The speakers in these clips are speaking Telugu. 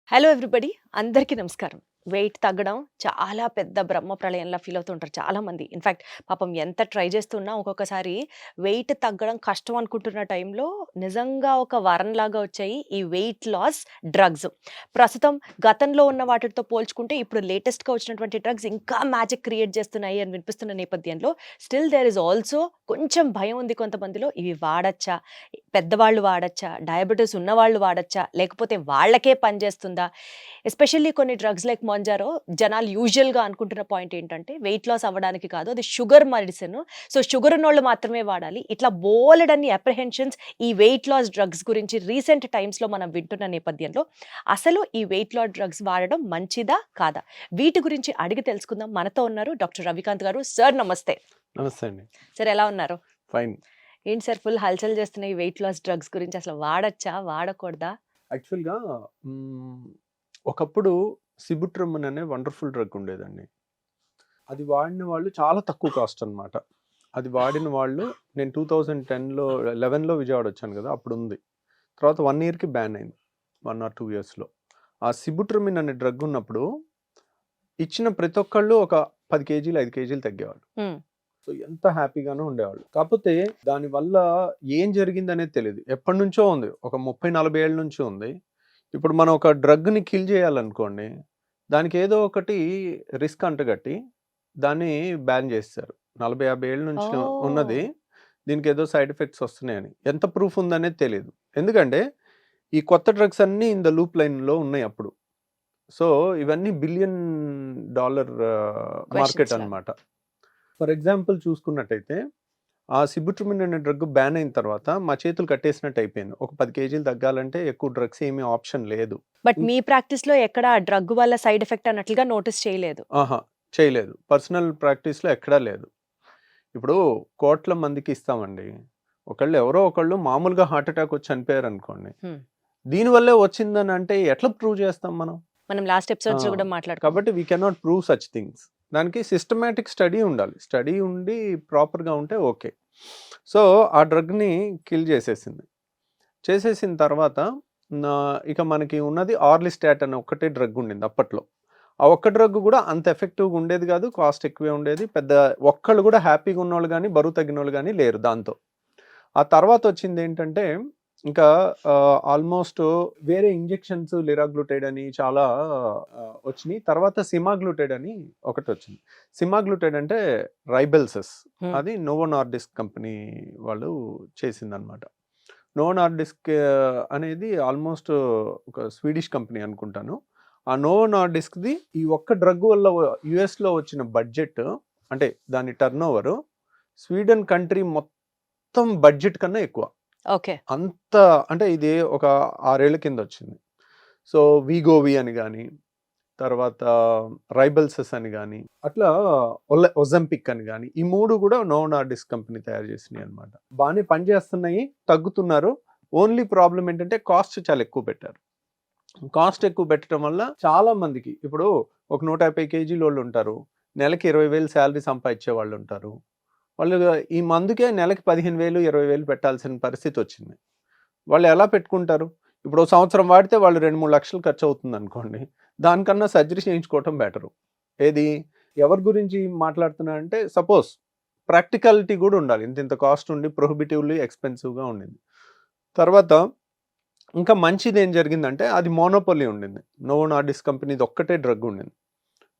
హలో ఎవ్రీబడి, అందరికీ నమస్కారం. వెయిట్ తగ్గడం చాలా పెద్ద బ్రహ్మ ప్రళయంలా ఫీల్ అవుతుంటారు చాలామంది. ఇన్‌ఫాక్ట్ పాపం ఎంత ట్రై చేస్తున్నా ఒక్కొక్కసారి వెయిట్ తగ్గడం కష్టం అనుకుంటున్న టైంలో నిజంగా ఒక వరంలాగా వచ్చాయి ఈ వెయిట్ లాస్ డ్రగ్స్. ప్రస్తుతం గతంలో ఉన్న వాటితో పోల్చుకుంటే ఇప్పుడు లేటెస్ట్‌గా వచ్చినటువంటి డ్రగ్స్ ఇంకా మ్యాజిక్ క్రియేట్ చేస్తున్నాయి అని వినిపిస్తున్న నేపథ్యంలో స్టిల్ దేర్ ఈస్ ఆల్సో కొంచెం భయం ఉంది కొంతమందిలో. ఇవి వాడచ్చా? పెద్దవాళ్ళు వాడచ్చా? డయాబెటిస్ ఉన్నవాళ్ళు వాడచ్చా? లేకపోతే వాళ్ళకే పనిచేస్తుందా? ఎస్పెషల్లీ కొన్ని డ్రగ్స్ లైక్ మొంజారో జనాలు యూజువల్‌గా అనుకుంటున్న పాయింట్ ఏంటంటే వెయిట్ లాస్ అవ్వడానికి కాదు, అది షుగర్ మెడిసిన్. సో షుగర్ ఉన్నోళ్ళు మాత్రమే వాడాలి. ఇట్లా బోలెడన్ని అప్రిహెన్షన్స్ ఈ వెయిట్ లాస్ డ్రగ్స్ గురించి రీసెంట్ టైమ్స్‌లో మనం వింటున్న నేపథ్యంలో అసలు ఈ వెయిట్ లాస్ డ్రగ్స్ వాడడం మంచిదా? కాదా? వీటి గురించి అడిగి తెలుసుకుందాం. మనతో ఉన్నారు డాక్టర్ రవికాంత్ గారు. సార్ నమస్తే. నమస్తే అండి. సార్ ఎలా ఉన్నారు? ఫైన్. ఏంటి సార్ ఫుల్ హల్చల్ చేస్తున్న ఈ వెయిట్ లాస్ డ్రగ్స్ గురించి అసలు వాడచ్చా? వాడకూడదా? యాక్చువల్‌గా ఒకప్పుడు సిబుట్రమన్ అనే వండర్‌ఫుల్ డ్రగ్ ఉండేదండి. అది వాడిన వాళ్ళు చాలా తక్కువ కాస్ట్ అనమాట. అది వాడిన వాళ్ళు నేను 2010లో 11లో విజయవాడ వచ్చాను కదా! అప్పుడుంది. తర్వాత 1 ఇయర్‌కి బ్యాన్ అయింది. 1 ఆర్ 2 ఇయర్స్‌లో. ఆ సిబుట్రమిన్ అనే డ్రగ్ ఉన్నప్పుడు ఇచ్చిన ప్రతి ఒక్కళ్ళు ఒక 10 కేజీలు, 5 కేజీలు తగ్గేవాళ్ళు. హ్మ్. సో ఎంత హ్యాపీగానో ఉండేవాళ్ళు. కాకపోతే దానివల్ల ఏం జరిగిందనేది తెలీదు. ఎప్పటినుంచో ఉంది. ఒక 30, 40 ఏళ్ల నుంచి ఉంది. ఇప్పుడు మనం ఒక డ్రగ్‌ని కిల్ చేయాలనుకోండి, దానికి ఏదో ఒకటి రిస్క్ అంటగట్టి దాన్ని బ్యాన్ చేసేశారు. 40, 50 ఏళ్ల నుంచి ఉన్నది. ఓహ్! దీనికి ఏదో సైడ్ ఎఫెక్ట్స్ వస్తున్నాయని. ఎంత ప్రూఫ్ ఉందనేది తెలీదు. ఎందుకంటే ఈ కొత్త డ్రగ్స్ అన్నీ ఇన్ ద లూప్ లైన్‌లో ఉన్నాయి అప్పుడు. సో ఇవన్నీ బిలియన్ డాలర్ మార్కెట్ క్వెషన్స్ లాగా. అన్నమాట. ఫర్ ఎగ్జాంపుల్ చూసుకున్నట్టయితే ఆ సిబుట్రమిన్ అనే డ్రగ్ బ్యాన్ అయిన తర్వాత మా చేతులు కట్టేసినట్టు అయిపోయింది. ఒక 10 కేజీలు తగ్గాలంటే ఎక్కువ డ్రగ్స్ ఏమీ ఆప్షన్ లేదు. బట్ మీ ప్రాక్టీస్‌లో ఎక్కడ ఆ డ్రగ్ వల్ల సైడ్ ఎఫెక్ట్ అన్నట్లుగా నోటీస్ చేయలేదు. ఆహా! చేయలేదు. పర్సనల్ ప్రాక్టీస్‌లో ఎక్కడా లేదు. ఇప్పుడు కోట్ల మందికి ఇస్తామండి. ఎవరో ఒకళ్ళు మామూలుగా హార్ట్ అటాక్ వచ్చి చనిపోయారనుకోండి. హ్మ్. దీనివల్లే వచ్చిందని అంటే ఎట్లా ప్రూవ్ చేస్తాం మనం? మనం లాస్ట్ ఎపిసోడ్స్‌లో ఆ! కూడా మాట్లాడుకున్నాం. కాబట్టి we cannot prove such things. దానికి సిస్టమాటిక్ స్టడీ ఉండాలి. స్టడీ ఉండి ప్రాపర్‌గా ఉంటే ఓకే. సో, ఆ డ్రగ్‌ని కిల్ చేసేసింది. చేసేసిన తర్వాత ఇక మనకి ఉన్నది ఆర్లిస్టాట్ అనే ఒక్కటే డ్రగ్ ఉండింది అప్పట్లో. ఆ ఒక్క డ్రగ్ కూడా అంత ఎఫెక్టివ్‌గా ఉండేది కాదు. కాస్ట్ ఎక్కువే ఉండేది. ఒక్కళ్ళు కూడా హ్యాపీగా ఉన్నోళ్ళు గానీ, బరువు తగ్గినోళ్ళు గానీ లేరు దాంతో. ఆ తర్వాత వచ్చిందేంటంటే ఇంకా ఆల్మోస్ట్ వేరే ఇంజెక్షన్స్ లిరాగ్లూటైడ్ అని చాలా వచ్చినాయి. తర్వాత సిమాగ్లూటైడ్ అని ఒకటొచ్చింది. సిమాగ్లూటైడ్ అంటే రైబెల్సస్. హ్మ్. అది నోవో నార్డిస్క్ కంపెనీ వాళ్ళు చేసిందనమాట. నోవో నార్డిస్క్ అనేది ఆల్మోస్ట్ ఒక స్వీడిష్ కంపెనీ అనుకుంటాను. ఆ నోవో నార్డిస్క్‌ది ఈ ఒక్క డ్రగ్ వల్ల యూఎస్‌లో వచ్చిన బడ్జెట్ అంటే దాని టర్నోవర్ స్వీడన్ కంట్రీ మొత్తం బడ్జెట్ కన్నా ఎక్కువ. ఓకే. అంత అంటే ఇది ఒక 6 ఏళ్ల కింద వచ్చింది. సో, వీగోవి అని గాని, తర్వాత రైబెల్సస్ అని గాని, అట్లా ఒజెంపిక్ అని గాని, ఈ 3 కూడా నోవో నార్డిస్క్ కంపెనీ తయారు చేసినయి అన్నమాట. బానే పనిచేస్తున్నాయి, తగ్గుతున్నారు. ఓన్లీ ప్రాబ్లమ్ ఏంటంటే కాస్ట్ చాలా ఎక్కువ పెట్టారు. కాస్ట్ ఎక్కువ పెట్టడం వల్ల చాలా మందికి ఇప్పుడు ఒక 150 కేజీలోళ్ళు ఉంటారు. నెలకి 20,000 సాలరీ సంపాదించే వాళ్ళు ఉంటారు. వాళ్ళు ఈ మందుకే నెలకి 15,000, 20,000 పెట్టాల్సిన పరిస్థితి వచ్చింది. వాళ్ళు ఎలా పెట్టుకుంటారు? ఇప్పుడు ఓ సంవత్సరం వాడితే వాళ్ళు 2, 3 లక్షలు ఖర్చు అవుతుంది అనుకోండి. దానికన్నా సర్జరీ చేయించుకోవటం బెటరు. ఏది? ఎవరి గురించి మాట్లాడుతున్నా అంటే సపోజ్ ప్రాక్టికాలిటీ కూడా ఉండాలి. ఇంత కాస్ట్ ఉండి ప్రొహిబిటివ్‌లీ ఎక్స్‌పెన్సివ్‌గా ఉండింది. తర్వాత ఇంకా మంచిది ఏం జరిగిందంటే అది మోనోపోలీ ఉండింది. నోవో నార్డిస్క్ కంపెనీది ఒక్కటే డ్రగ్ ఉండింది.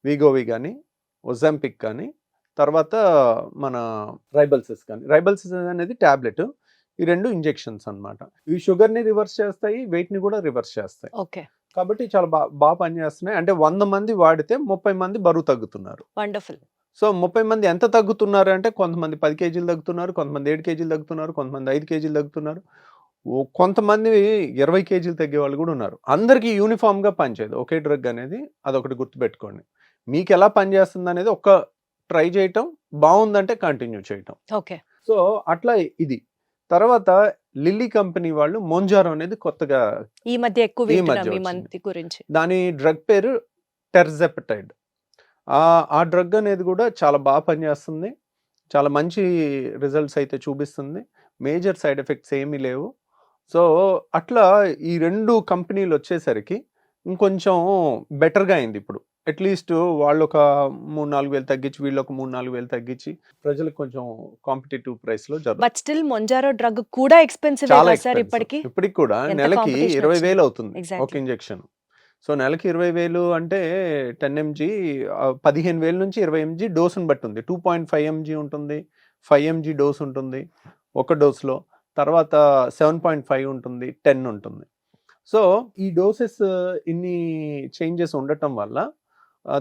వీగోవి గాని, ఒజెంపిక్ కానీ, తర్వాత మన రైబెల్సస్ కానీ. రైబెల్సస్ అనేది టాబ్లెట్. ఈ 2 ఇంజెక్షన్స్ అన్నమాట. ఇవి షుగర్‌ని రివర్స్ చేస్తాయి, వెయిట్‌ని కూడా రివర్స్ చేస్తాయి. ఓకే. కాబట్టి చాలా పనిచేస్తున్నాయి. అంటే 100 మంది వాడితే 30 మంది బరువు తగ్గుతున్నారు. వండర్‌ఫుల్. సో 30 మంది ఎంత తగ్గుతున్నారు అంటే కొంతమంది 10 కేజీలు తగ్గుతున్నారు, కొంతమంది 7 కేజీలు తగ్గుతున్నారు, కొంతమంది 5 కేజీలు తగ్గుతున్నారు. కొంతమంది 20 కేజీలు తగ్గేవాళ్ళు కూడా ఉన్నారు. అందరికీ యూనిఫామ్‌గా పనిచేయదు. ఒకే డ్రగ్ అనేది అదొకటి గుర్తుపెట్టుకోండి. మీకెలా పనిచేస్తుందనేది ట్రై చేయటం, బావుందంటే కంటిన్యూ చేయటం. ఓకే. సో అట్లా ఇది. తర్వాత లిల్లీ కంపెనీ వాళ్ళు మొంజారో అనేది కొత్తగా ఈ మధ్య ఎక్కువ ఈ వింటున్నాం మధ్య ఈ వచ్చింది. మంత్ గురించి. దాని డ్రగ్ పేరు టెర్జెపటైడ్. ఆ డ్రగ్ అనేది కూడా చాలా పనిచేస్తుంది. చాలా మంచి రిజల్ట్స్ అయితే చూపిస్తుంది. మేజర్ సైడ్ ఎఫెక్ట్స్ ఏమీ లేవు. సో అట్లా ఈ 2 కంపెనీలు వచ్చేసరికి ఇంకొంచెం బెటర్గా అయింది ఇప్పుడు. అట్లీస్ట్ వాళ్ళు ఒక 3-4 వేలు తగ్గించి, వీళ్ళు ఒక 3-4 వేలు తగ్గించి ప్రజలకు కొంచెం కాంపిటేటివ్ ప్రైస్ లో జరుగుతుంది. బట్ స్టిల్ మొంజారో డ్రగ్ కూడా ఎక్స్పెన్సివ్ చాలా సార్ ఎక్స్పెన్సివ్. ఇప్పటికి. ఇప్పటికి కూడా ఎంత నెలకి competition 20,000 వచ్చినా. అవుతుంది ఒక Exactly. ఇంజెక్షన్. సో నెలకి 20,000 అంటే 10 mg 15,000 నుంచి 20 mg డోసుని బట్టి ఉంది. 2.5 mg ఉంటుంది, 5 mg డోస్ ఉంటుంది ఒక డోస్లో, తర్వాత 7.5 ఉంటుంది, 10 ఉంటుంది. సో ఈ డోసెస్ ఇన్ని చేంజెస్ ఉండటం వల్ల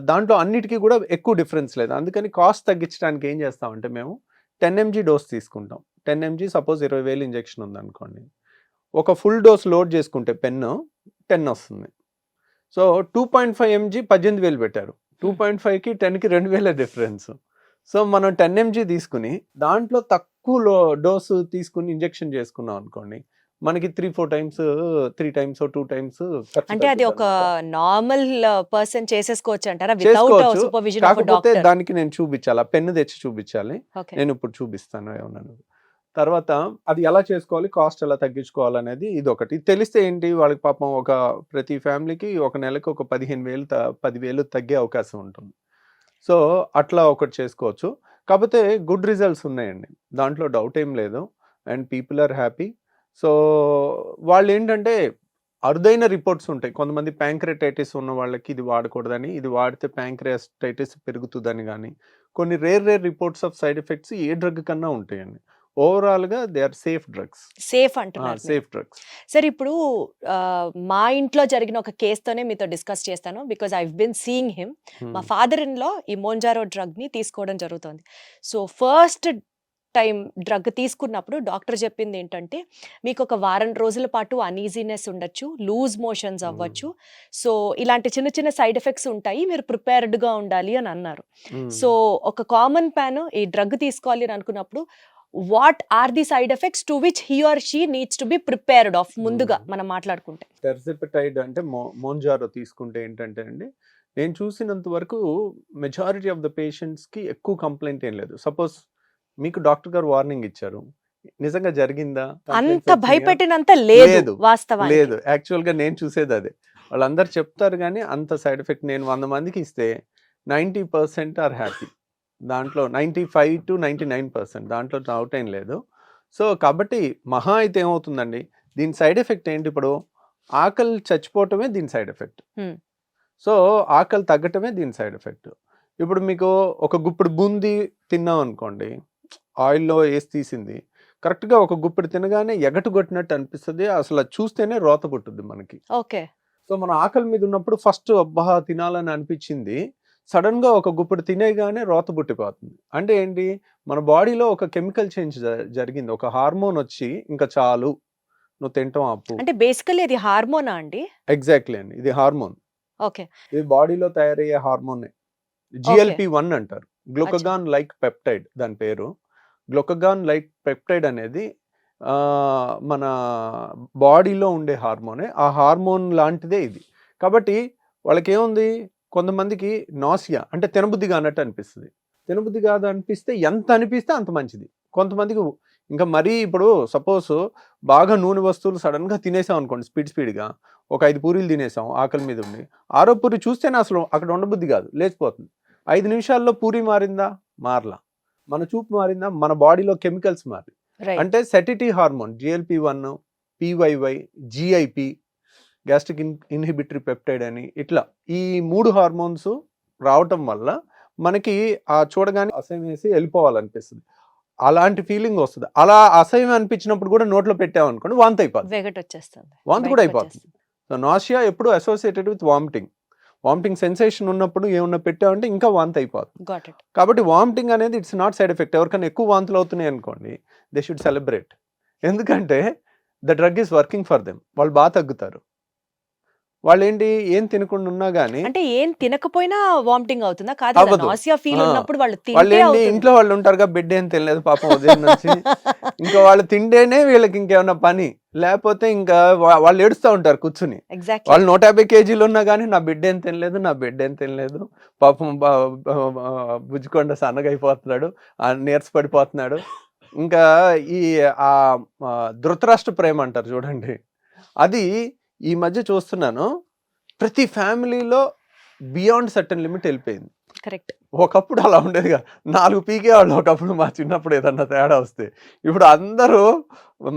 దాంట్లో అన్నిటికీ కూడా ఎక్కువ డిఫరెన్స్ లేదు. అందుకని కాస్ట్ తగ్గించడానికి ఏం చేస్తామంటే మేము 10 mg డోస్ తీసుకుంటాం. 10 mg సపోజ్ 20,000 ఇంజెక్షన్ ఉందనుకోండి, ఒక ఫుల్ డోస్ లోడ్ చేసుకుంటే పెన్ 10 వస్తుంది. సో 2.5 mg 18,000 పెట్టారు, 2.5కి 10కి 2,000 డిఫరెన్స్. సో మనం 10 mg తీసుకుని దాంట్లో తక్కువ డోసు తీసుకుని ఇంజెక్షన్ చేసుకున్నాం అనుకోండి, మనకి 3-4 టైమ్స్ 3 టైమ్స్ 2 టైమ్స్ అంటే అది ఒక నార్మల్ పర్సన్ చేసేసుకోవచ్చు అంటారా వితౌట్ చేసుకోవచ్చు. సూపర్విజన్ ఆఫ్ కాకపోతే డాక్టర్? దానికి నేను చూపించాలి, ఆ పెన్ను తెచ్చి చూపించాలి. ఓకే. నేను ఇప్పుడు చూపిస్తాను ఏమన్నా. తర్వాత అది ఎలా చేసుకోవాలి, కాస్ట్ ఎలా తగ్గించుకోవాలనేది ఇది ఒకటి తెలిస్తే ఏంటి వాళ్ళకి పాపం ఒక ప్రతి ఫ్యామిలీకి ఒక నెలకు ఒక 10,000 తగ్గే అవకాశం ఉంటుంది. సో అట్లా ఒకటి చేసుకోవచ్చు. కాకపోతే గుడ్ రిజల్ట్స్ ఉన్నాయండి, దాంట్లో డౌట్ ఏం లేదు. And people are happy. So వాళ్ళు ఏంటంటే అరుదైన రిపోర్ట్స్ ఉంటాయి. కొంతమంది ప్యాంక్రెటైటిస్ ఉన్న వాళ్ళకి ఇది వాడకూడదని, ఇది వాడితే ప్యాంక్రియాటైటిస్ పెరుగుతుందని, కానీ కొన్ని rare reports of side effects ఏ డ్రగ్ కన్నా ఉంటాయండి. ఓవరాల్గా they are safe drugs. Safe అంటున్నారు మీరు. Safe drugs. సార్ ఇప్పుడు మా ఇంట్లో జరిగిన ఒక కేసుతోనే మీతో డిస్కస్ చేస్తాను, because I been seeing him. మా ఫాదర్ ఇన్ లా ఈ మోంజారో డ్రగ్ ని తీసుకోవడం జరుగుతుంది. సో ఫస్ట్ టైం డ్రగ్ తీసుకున్నప్పుడు డాక్టర్ చెప్పింది ఏంటంటే, మీకు ఒక వారం రోజుల పాటు అనీజీనెస్ ఉండొచ్చు, లూజ్ మోషన్స్ అవ్వచ్చు, సో ఇలాంటి చిన్న చిన్న సైడ్ ఎఫెక్ట్స్ ఉంటాయి, మీరు ప్రిపేర్డ్గా ఉండాలి అని అన్నారు. సో ఒక కామన్ ప్యాన్ ఈ డ్రగ్ తీసుకోవాలి అని అనుకున్నప్పుడు what are the side effects to which he or she needs to be prepared of ముందుగా మనం మాట్లాడుకుంటే? టెర్సిపెటైడ్ అంటే మోంజారో తీసుకుంటే ఏంటంటే అండి, నేను చూసినంత వరకు మెజారిటీ ఆఫ్ ద పేషెంట్స్కి ఎక్కువ కంప్లైంట్ ఏం లేదు. సపోజ్ మీకు డాక్టర్ గారు వార్నింగ్ ఇచ్చారు, నిజంగా జరిగిందా? అంత భయపెట్టినంత లేదు లేదు. వాస్తవానికి. లేదు, యాక్చువల్గా నేను చూసేది అదే. వాళ్ళందరూ చెప్తారు కానీ అంత సైడ్ ఎఫెక్ట్ నేను 100 మందికి ఇస్తే 90% ఆర్ హ్యాపీ. దాంట్లో 95 to 99% దాంట్లో డౌట్ ఏం లేదు. సో కాబట్టి మహా అయితే ఏమవుతుందండి, దీని సైడ్ ఎఫెక్ట్ ఏంటి, ఇప్పుడు ఆకలి చచ్చిపోవటమే దీని సైడ్ ఎఫెక్ట్. సో ఆకలి తగ్గటమే దీని సైడ్ ఎఫెక్ట్. ఇప్పుడు మీకు ఒక గుప్పుడు బూందీ తిన్నాం అనుకోండి, ఆయిల్లో వేసి తీసింది, కరెక్ట్గా ఒక గుప్పుడు తినగానే ఎగటు కొట్టినట్టు అనిపిస్తుంది, అసలు అది చూస్తేనే రోత పుట్టుద్ది మనకి. ఓకే. సో మన ఆకలి మీద ఉన్నప్పుడు ఫస్ట్ అబ్బా తినాలని అనిపించింది, సడన్ గా ఒక గుప్పుడు తినేగానే రోత పుట్టిపోతుంది. అంటే ఏంటి, మన బాడీలో ఒక కెమికల్ చేంజ్ జరిగింది, ఒక హార్మోన్ వచ్చి ఇంకా చాలు నువ్వు తింటాం ఆపు. అంటే బేసికల్లీ ఇది హార్మోనా అండి? ఎగ్జాక్ట్లీ అండి, ఇది హార్మోన్. ఓకే. ఇది బాడీలో తయారయ్యే హార్మోన్, GLP-1 అంటారు, గ్లూకగాన్ లైక్ పెప్టైడ్ దాని పేరు. గ్లూకగాన్ లైక్ పెప్టైడ్ అనేది మన బాడీలో ఉండే హార్మోనే, ఆ హార్మోన్ లాంటిదే ఇది. కాబట్టి వాళ్ళకి ఏముంది, కొంతమందికి నాసియా అంటే తినబుద్ధిగా అన్నట్టు అనిపిస్తుంది. తినబుద్ధి కాదు అనిపిస్తే ఎంత అనిపిస్తే అంత మంచిది. కొంతమందికి ఇంకా మరీ ఇప్పుడు సపోజ్ బాగా నూనె వస్తువులు సడన్గా తినేసాం అనుకోండి, స్పీడ్గా ఒక 5 పూరీలు తినేసాం ఆకలి మీద ఉండి, 6వ పూరి చూస్తేనే అసలు అక్కడ ఉండబుద్ధి కాదు, లేచిపోతుంది. 5 నిమిషాల్లో పూరి మారిందా? మారలా. మన చూపు మారిందా? మన బాడీలో కెమికల్స్ మారి. అంటే satiety hormone GLP-1, PYY, GIP, gastric inhibitory peptide అని, ఇట్లా ఈ 3 హార్మోన్స్ రావటం వల్ల మనకి ఆ చూడగానే అసహ్యం వేసి వెళ్ళిపోవాలనిపిస్తుంది, అలాంటి ఫీలింగ్ వస్తుంది. అలా అసహ్యం అనిపించినప్పుడు కూడా నోట్లో పెట్టామనుకోండి వాంతి అయిపోతుంది, వాంతి కూడా అయిపోతుంది. సో నాసియా ఎప్పుడు అసోసియేటెడ్ విత్ వామిటింగ్ సెన్సేషన్ ఉన్నప్పుడు ఏమన్నా పెట్టామంటే ఇంకా వాంతి అయిపోతుంది. కాబట్టి వామిటింగ్ అనేది ఇట్స్ నాట్ సైడ్ ఎఫెక్ట్. ఎవరికైనా ఎక్కువ వాంతులు అవుతున్నాయి అనుకోండి, దే షుడ్ సెలబ్రేట్, ఎందుకంటే the drug is working for them. వాళ్ళు బాగా తగ్గుతారు. వాళ్ళు ఏంటి, ఏం తినకుండా ఉన్నా గానీ, అంటే ఏం తినకపోయినా వామిటింగ్ అవుతుందా? కాదు, అవ్వదు. నాసియా ఫీల్ ఉన్నప్పుడు వాళ్ళు వాళ్ళు తింటే ఏంటి, అవుతుంది. ఇంట్లో వాళ్ళు ఉంటారుగా, బిడ్డ ఏం తినలేదు పాపం ఉదయం నుంచి, ఇంకా వాళ్ళు తింటేనే వీళ్ళకి ఇంకేమన్నా పని, లేకపోతే ఇంకా వాళ్ళు ఏడుస్తూ ఉంటారు కూర్చుని. ఎగ్జాక్ట్లీ. వాళ్ళు 150 kgs ఉన్నా కానీ నా బిడ్డ ఏం తినలేదు, పాపం బుజ్జికొండ సన్నగా అయిపోతున్నాడు, నీరసపడిపోతున్నాడు. ఇంకా ఈ ఆ ధృతరాష్ట్ర ప్రేమ అంటారు చూడండి, అది ఈ మధ్య చూస్తున్నాను. ప్రతి ఫ్యామిలీలో బియాండ్ సర్టన్ లిమిట్ వెళ్ళిపోయింది. కరెక్ట్. ఒకప్పుడు అలా ఉండేదిగా, 4 పీకేవాళ్ళు ఒకప్పుడు మా చిన్నప్పుడు ఏదన్నా తేడా వస్తే. ఇప్పుడు అందరూ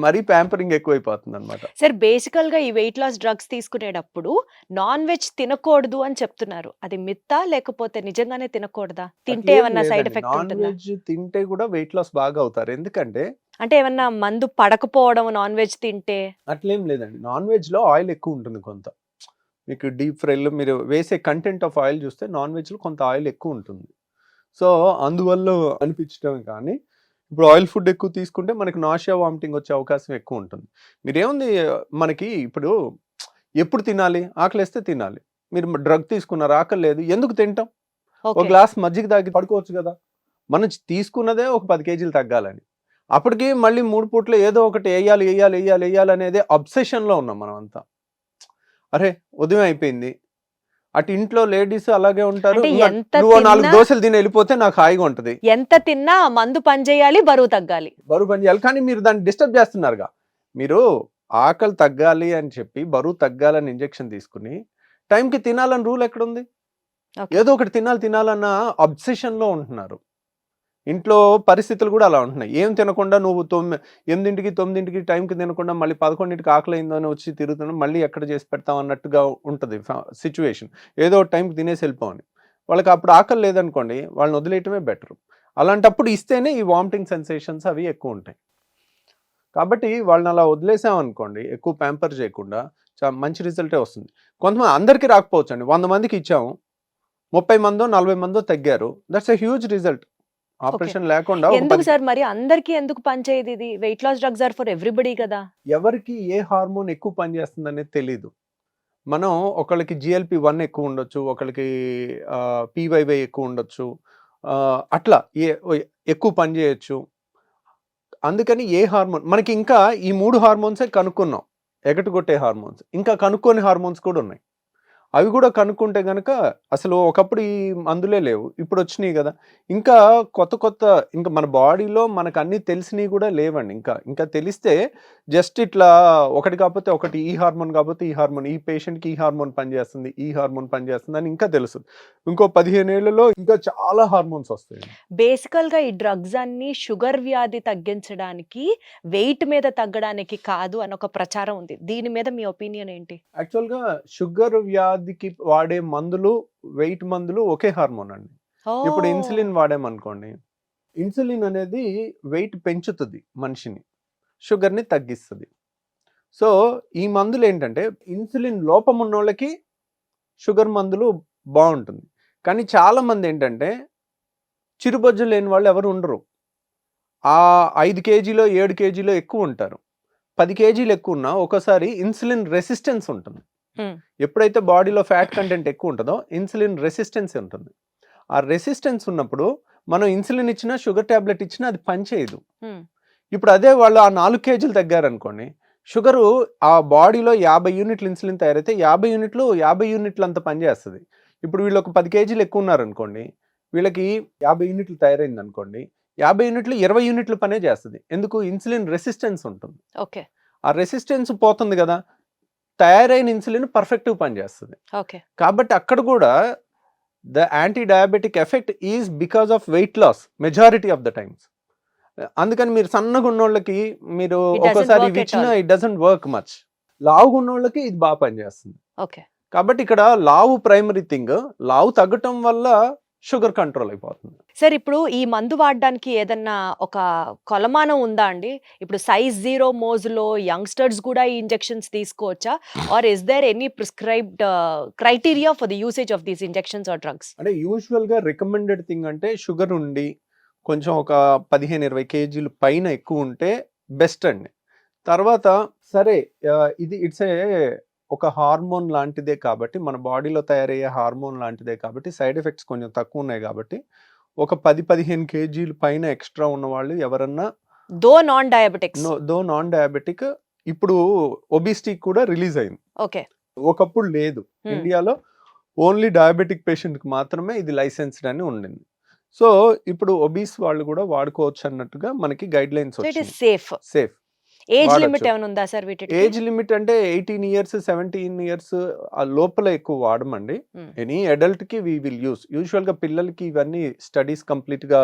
మరీ ప్యాంపరింగ్ ఎక్కువైపోతుంది అనమాట. సార్ బేసికల్గా ఈ వెయిట్ లాస్ డ్రగ్స్ తీసుకునేటప్పుడు నాన్ వెజ్ తినకూడదు అని చెప్తున్నారు. అది మిత్తా లేకపోతే నిజంగానే తినకూడదా? తింటే ఏమన్నా సైడ్ ఎఫెక్ట్ నాన్ ఉంటుందా? వెజ్ తింటే కూడా వెయిట్ లాస్ బాగా అవుతారు. ఎందుకంటే అంటే ఏమన్నా మందు పడకపోవడం నాన్ వెజ్ తింటే? అట్లేం లేదండి. నాన్ వెజ్ లో ఆయిల్ ఎక్కువ ఉంటుంది కొంత. మీకు డీప్ ఫ్రైలో మీరు వేసే కంటెంట్ ఆఫ్ ఆయిల్ చూస్తే నాన్ వెజ్లో కొంత ఆయిల్ ఎక్కువ ఉంటుంది. సో అందువల్ల అనిపించడం కానీ, ఇప్పుడు ఆయిల్ ఫుడ్ ఎక్కువ తీసుకుంటే మనకి నాషియా వామిటింగ్ వచ్చే అవకాశం ఎక్కువ ఉంటుంది. మీరేముంది, మనకి ఇప్పుడు ఎప్పుడు తినాలి? ఆకలిస్తే తినాలి. మీరు డ్రగ్ తీసుకున్నారు, ఆకలి లేదు, ఎందుకు తింటాం? ఒక గ్లాస్ మజ్జిగ తాగి పడుకోవచ్చు కదా. మనం తీసుకున్నదే ఒక 10 కేజీలు తగ్గాలని. అప్పటికి మళ్ళీ 3 పూట్లు ఏదో ఒకటి వేయాలి అనేది అబ్సెషన్లో ఉన్నాం మనం అంతా. అరే ఉదయం అయిపోయింది, అటు ఇంట్లో లేడీస్ అలాగే ఉంటారు. అంటే ఎంత నువ్వు 4 తిన్నా- దోశలు తిని వెళ్ళిపోతే నాకు హాయిగా ఉంటది. ఎంత తిన్నా ఆ మందు పనిచేయాలి, బరువు తగ్గాలి. బరువు పని చేయాలి, కానీ మీరు దాన్ని డిస్టర్బ్ చేస్తున్నారుగా. మీరు ఆకలి తగ్గాలి అని చెప్పి బరువు తగ్గాలని ఇంజెక్షన్ తీసుకుని టైంకి తినాలని రూల్ ఎక్కడుంది? Okay. ఏదో ఒకటి తినాలన్న అబ్సెషన్ లో ఉంటున్నారు. ఇంట్లో పరిస్థితులు కూడా అలా ఉంటున్నాయి. ఏం తినకుండా నువ్వు 8కి 9కి టైంకి తినకుండా మళ్ళీ 11కి ఆకలి అయిందని వచ్చి తిరుగుతున్నాం, మళ్ళీ ఎక్కడ చేసి పెడతాం అన్నట్టుగా ఉంటుంది సిచ్యువేషన్. ఏదో ఒక టైంకి తినేసి వెళ్ళిపోవని. వాళ్ళకి అప్పుడు ఆకలి లేదనుకోండి, వాళ్ళని వదిలేయటమే బెటర్. అలాంటప్పుడు ఇస్తేనే ఈ వామిటింగ్ సెన్సేషన్స్ అవి ఎక్కువ ఉంటాయి. కాబట్టి వాళ్ళని అలా వదిలేసామనుకోండి, ఎక్కువ ప్యాంపర్ చేయకుండా మంచి రిజల్టే వస్తుంది. కొంతమంది, అందరికీ రాకపోవచ్చు అండి. 100 మందికి ఇచ్చాము, 30 మందో 40 మందో తగ్గారు. That's a huge result. Operation లేకుండా ఎందుకు సార్ మరి అందరికి ఎందుకు పనిచేయదు ఇది? Weight loss drugs are for everybody కదా. ఎవరికి ఏ హార్మోన్ ఎక్కువ పనిచేస్తుంది అనేది తెలీదు. మనం ఒకళ్ళకి GLP-1 ఎక్కువ ఉండొచ్చు, ఒకళ్ళకి PYY ఎక్కువ ఉండొచ్చు, అట్లా ఎక్కువ పని చేయొచ్చు. అందుకని ఏ హార్మోన్ మనకి, ఇంకా ఈ 3 హార్మోన్సే కనుక్కున్నాం, ఎగటగొట్టే హార్మోన్స్. ఇంకా కనుక్కోని హార్మోన్స్ కూడా ఉన్నాయి. అవి కూడా కనుక్కుంటే కనుక అసలు ఒకప్పుడు ఈ మందులే లేవు, ఇప్పుడు వచ్చినాయి కదా. ఇంకా కొత్త ఇంకా మన బాడీలో మనకు అన్ని తెలిసినవి కూడా లేవండి. ఇంకా తెలిస్తే జస్ట్ ఇట్లా ఒకటి కాకపోతే ఒకటి, ఈ హార్మోన్ కాకపోతే ఈ హార్మోన్, ఈ పేషెంట్కి ఈ హార్మోన్ పనిచేస్తుంది, ఈ హార్మోన్ పనిచేస్తుంది అని ఇంకా తెలుసు. ఇంకో 15 ఏళ్లలో ఇంకా చాలా హార్మోన్స్ వస్తాయి. బేసికల్ గా ఈ డ్రగ్స్ అన్ని షుగర్ వ్యాధి తగ్గించడానికి, వెయిట్ మీద తగ్గడానికి కాదు అని ఒక ప్రచారం ఉంది. దీని మీద మీ ఒపీనియన్ ఏంటి? యాక్చువల్గా షుగర్ వ్యాధికి వాడే మందులు, వెయిట్ మందులు ఒకే హార్మోన్ అండి. ఇప్పుడు ఇన్సులిన్ వాడామనుకోండి, ఇన్సులిన్ అనేది వెయిట్ పెంచుతుంది మనిషిని, షుగర్ని తగ్గిస్తుంది. సో ఈ మందులు ఏంటంటే, ఇన్సులిన్ లోపం ఉన్న వాళ్ళకి షుగర్ మందులు బాగుంటుంది. కానీ చాలా మంది ఏంటంటే, చిరుబొజ్జు లేని వాళ్ళు ఎవరు ఉండరు. ఆ 5 కేజీలో 7 కేజీలో ఎక్కువ ఉంటారు. 10 కేజీలు ఎక్కువ ఉన్నా ఒకసారి ఇన్సులిన్ రెసిస్టెన్స్ ఉంటుంది. ఎప్పుడైతే బాడీలో ఫ్యాట్ కంటెంట్ ఎక్కువ ఉంటుందో ఇన్సులిన్ రెసిస్టెన్స్ ఉంటుంది. ఆ రెసిస్టెన్స్ ఉన్నప్పుడు మనం ఇన్సులిన్ ఇచ్చినా, షుగర్ ట్యాబ్లెట్ ఇచ్చినా అది పనిచేయదు. ఇప్పుడు అదే వాళ్ళు ఆ 4 కేజీలు తగ్గారనుకోండి, షుగరు ఆ బాడీలో 50 యూనిట్లు ఇన్సులిన్ తయారైతే 50 యూనిట్లు అంత పనిచేస్తుంది. ఇప్పుడు వీళ్ళు ఒక 10 కేజీలు ఎక్కువ ఉన్నారనుకోండి, వీళ్ళకి 50 యూనిట్లు తయారైంది అనుకోండి, 50 యూనిట్లు 20 యూనిట్లు పనే చేస్తుంది. ఎందుకు? ఇన్సులిన్ రెసిస్టెన్స్ ఉంటుంది. ఓకే. ఆ రెసిస్టెన్స్ పోతుంది కదా, తయారైన ఇన్సులిన్ పర్ఫెక్ట్గా పనిచేస్తుంది. ఓకే. కాబట్టి అక్కడ కూడా the anti diabetic effect is because of weight loss majority of the times. అందుకని మీరు సన్నగా ఉన్నోళ్ళకి మీరు ఒకసారి ఇవి ఇచ్చినా ఇట్ డజంట్ వర్క్ మచ్. లావుగా ఉన్నోళ్ళకి ఇది బాగా పనిచేస్తుంది. ఓకే. కాబట్టి ఇక్కడ లావు ప్రైమరీ థింగ్. లావు తగ్గటం వల్ల షుగర్ కంట్రోల్ అయిపోతుంది. సార్ ఇప్పుడు ఈ మందు వాడడానికి ఏదన్నా ఒక కొలమానం ఉందా అండి? ఇప్పుడు సైజ్ 0 మోజులో యంగ్స్టర్స్ కూడా ఈ ఇంజెక్షన్స్ తీసుకోవచ్చా? Or is there any prescribed criteria for the usage of these injections or drugs? అంటే యూజువల్గా రికమెండెడ్ థింగ్ అంటే షుగర్ ఉండి కొంచెం ఒక 15-20 కేజీలు పైన ఎక్కువ ఉంటే బెస్ట్ అండి. తర్వాత సరే, ఇది ఇట్స్ ఒక హార్మోన్ లాంటిదే కాబట్టి, మన బాడీలో తయారయ్యే హార్మోన్ లాంటిదే కాబట్టి సైడ్ ఎఫెక్ట్స్ కొంచెం తక్కువ ఉన్నాయి కాబట్టి, ఒక 10-15 కేజీలు పైన ఎక్స్ట్రా ఉన్న వాళ్ళు ఎవరన్నా, దో నాన్ డయాబెటిక్, ఇప్పుడు ఒబిసిటీ కూడా రిలీజ్ అయింది. ఓకే. ఒకప్పుడు లేదు. ఇండియాలో ఓన్లీ డయాబెటిక్ పేషెంట్కి మాత్రమే ఇది లైసెన్స్డ్ అని ఉండింది. సో ఇప్పుడు ఒబీస్ వాళ్ళు కూడా వాడుకోవచ్చు అన్నట్టుగా మనకి గైడ్ లైన్స్ వచ్చాయి. సేఫ్. ఏజ్ వాడొచ్చు. లిమిట్ ఏమైనా ఉందా సార్ వీటికి? ఏజ్ లిమిట్ అంటే 18 ఇయర్స్ 17 ఇయర్స్ ఆ లోపల ఎక్కువ వాడమండి. ఎనీ అడల్ట్ కి వి విల్ యూస్. యూజువల్ గా పిల్లలకి ఇవన్నీ స్టడీస్ కంప్లీట్ గా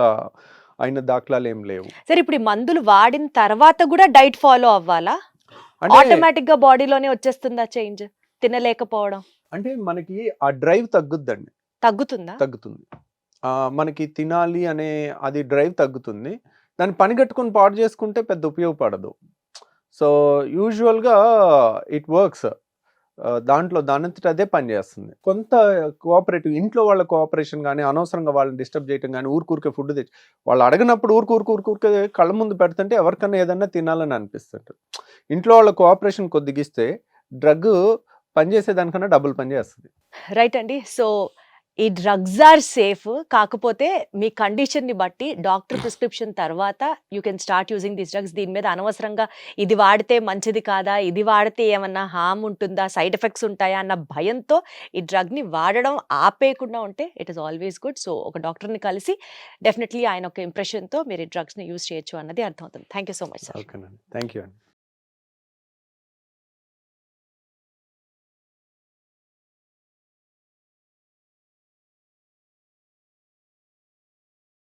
అయిన దాఖలాలు ఏం లేవు. సరే ఇప్పుడు ఈ మందులు వాడిన తర్వాత కూడా డైట్ ఫాలో అవ్వాలా? అంటే ఆటోమేటిక్ గా బాడీలోనే వచ్చేస్తుందా చేంజ్ తినలేకపోవడం? అంటే మనకి ఆ డ్రైవ్ తగ్గుద్దండి, తగ్గుతుందా? తగ్గుతుంది. మనకి తినాలి అనే అది డ్రైవ్ తగ్గుతుంది. దాన్ని పని కట్టుకొని పాడు చేసుకుంటే పెద్ద ఉపయోగపడదు. సో యూజువల్గా ఇట్ వర్క్స్. దాంట్లో దానంతట అదే పని చేస్తుంది. కొంత కోఆపరేటివ్ ఇంట్లో వాళ్ళ కోఆపరేషన్ కానీ, అనవసరంగా వాళ్ళని డిస్టర్బ్ చేయడం కానీ, ఊరికే ఫుడ్ తెచ్చి వాళ్ళు అడగనప్పుడు ఊరికే కళ్ళ ముందు పెడుతుంటే ఎవరికన్నా ఏదన్నా తినాలని అనిపిస్తుంది. ఇంట్లో వాళ్ళ కోఆపరేషన్ కొద్దిగిస్తే డ్రగ్ పనిచేసేదానికన్నా డబుల్ పని చేస్తుంది. రైట్ అండి. సో ఈ డ్రగ్స్ ఆర్ సేఫ్. కాకపోతే మీ కండిషన్ని బట్టి డాక్టర్ ప్రిస్క్రిప్షన్ తర్వాత you can start using these drugs. దీని మీద అనవసరంగా ఇది వాడితే మంచిది కాదా, ఇది వాడితే ఏమన్నా హామ్ ఉంటుందా, సైడ్ ఎఫెక్ట్స్ ఉంటాయా అన్న భయంతో ఈ డ్రగ్ని వాడడం ఆపేయకుండా ఉంటే it is always good. So ఒక డాక్టర్ని కలిసి డెఫినెట్లీ ఆయన ఒక ఇంప్రెషన్తో మీరు ఈ డ్రగ్స్ని యూజ్ చేయొచ్చు అన్నది అర్థమవుతుంది. Thank you so much sir. ఓకేనండి, థ్యాంక్ యూ అండి.